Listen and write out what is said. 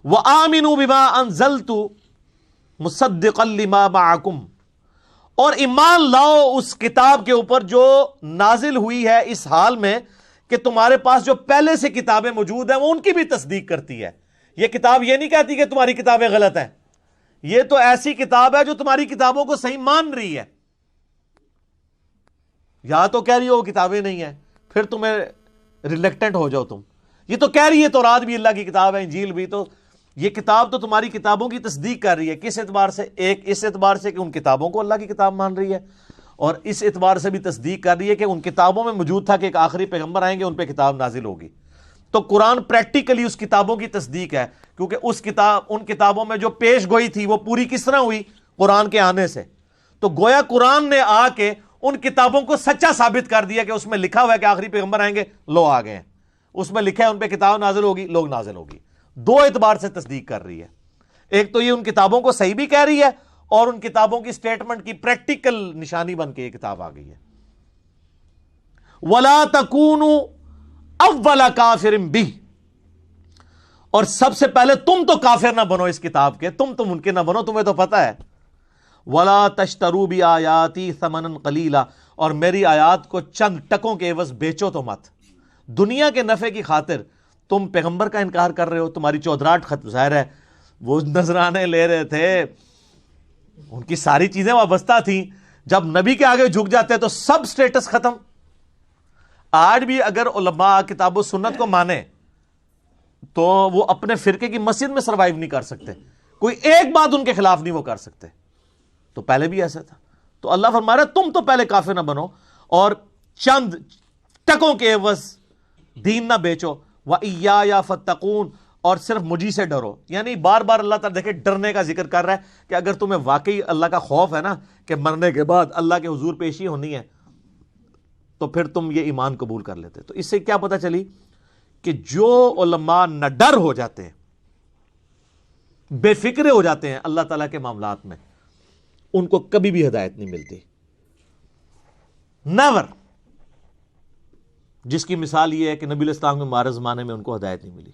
وَآمِنُوا بِمَا أَنزَلْتُ مُصَدِّقًا لِمَا مَعَكُمْ، اور ایمان لاؤ اس کتاب کے اوپر جو نازل ہوئی ہے اس حال میں کہ تمہارے پاس جو پہلے سے کتابیں موجود ہیں وہ ان کی بھی تصدیق کرتی ہے. یہ کتاب یہ نہیں کہتی کہ تمہاری کتابیں غلط ہیں، یہ تو ایسی کتاب ہے جو تمہاری کتابوں کو صحیح مان رہی ہے. یا تو کہہ رہی ہو وہ کتابیں نہیں ہیں، پھر تمہیں ریلیکٹنٹ ہو جاؤ تم. یہ تو کہہ رہی ہے تورات بھی اللہ کی کتاب ہے، انجیل بھی، تو یہ کتاب تو تمہاری کتابوں کی تصدیق کر رہی ہے. کس اعتبار سے؟ ایک اس اعتبار سے کہ ان کتابوں کو اللہ کی کتاب مان رہی ہے، اور اس اعتبار سے بھی تصدیق کر رہی ہے کہ ان کتابوں میں موجود تھا کہ ایک آخری پیغمبر آئیں گے، ان پہ کتاب نازل ہوگی. تو قرآن پریکٹیکلی اس کتابوں کی تصدیق ہے، کیونکہ ان کتابوں میں جو پیش گوئی تھی وہ پوری کس طرح ہوئی؟ قرآن کے آنے سے. تو گویا قرآن نے آ کے ان کتابوں کو سچا ثابت کر دیا کہ اس میں لکھا ہوا ہے کہ آخری پیغمبر آئیں گے، لو آ گئے ہیں. اس میں لکھا ہے ان پہ کتاب نازل ہوگی، لوگ نازل ہوگی. دو اعتبار سے تصدیق کر رہی ہے. ایک تو یہ ان کتابوں کو صحیح بھی کہہ رہی ہے، اور ان کتابوں کی سٹیٹمنٹ کی پریکٹیکل نشانی بن کے یہ کتاب آ گئی ہے. وَلَا تَكُونُوا أَوَّلَ كَافِرٍ بِهِ، اور سب سے پہلے تم تو کافر نہ بنو اس کتاب کے، تم تو منکر نہ بنو، تمہیں تو پتہ ہے. وَلَا تَشْتَرُوا بِآيَاتِي ثَمَنًا قَلِيلًا، اور میری آیات کو چند ٹکوں کے عوض بیچو تو مت. دنیا کے نفع کی خاطر تم پیغمبر کا انکار کر رہے ہو. تمہاری چودراہٹ ظاہر ہے، وہ نذرانے لے رہے تھے، ان کی ساری چیزیں وابستہ تھیں. جب نبی کے آگے جھک جاتے تو سب سٹیٹس ختم. آج بھی اگر علماء کتاب و سنت کو مانے تو وہ اپنے فرقے کی مسجد میں سروائیو نہیں کر سکتے، کوئی ایک بات ان کے خلاف نہیں وہ کر سکتے. تو پہلے بھی ایسا تھا. تو اللہ فرما رہا ہے تم تو پہلے کافر نہ بنو اور چند ٹکوں کے عوض دین نہ بیچو. وَإِيَّايَ فَاتَّقُونَ، اور صرف مجھی سے ڈرو. یعنی بار بار اللہ تعالیٰ دیکھے ڈرنے کا ذکر کر رہا ہے کہ اگر تمہیں واقعی اللہ کا خوف ہے نا کہ مرنے کے بعد اللہ کے حضور پیشی ہونی ہے، تو پھر تم یہ ایمان قبول کر لیتے. تو اس سے کیا پتہ چلی کہ جو علماء نہ ڈر ہو جاتے ہیں، بے فکرے ہو جاتے ہیں اللہ تعالیٰ کے معاملات میں، ان کو کبھی بھی ہدایت نہیں ملتی. نیور. جس کی مثال یہ ہے کہ نبی علیہ السلام کے مارے زمانے میں ان کو ہدایت نہیں ملی.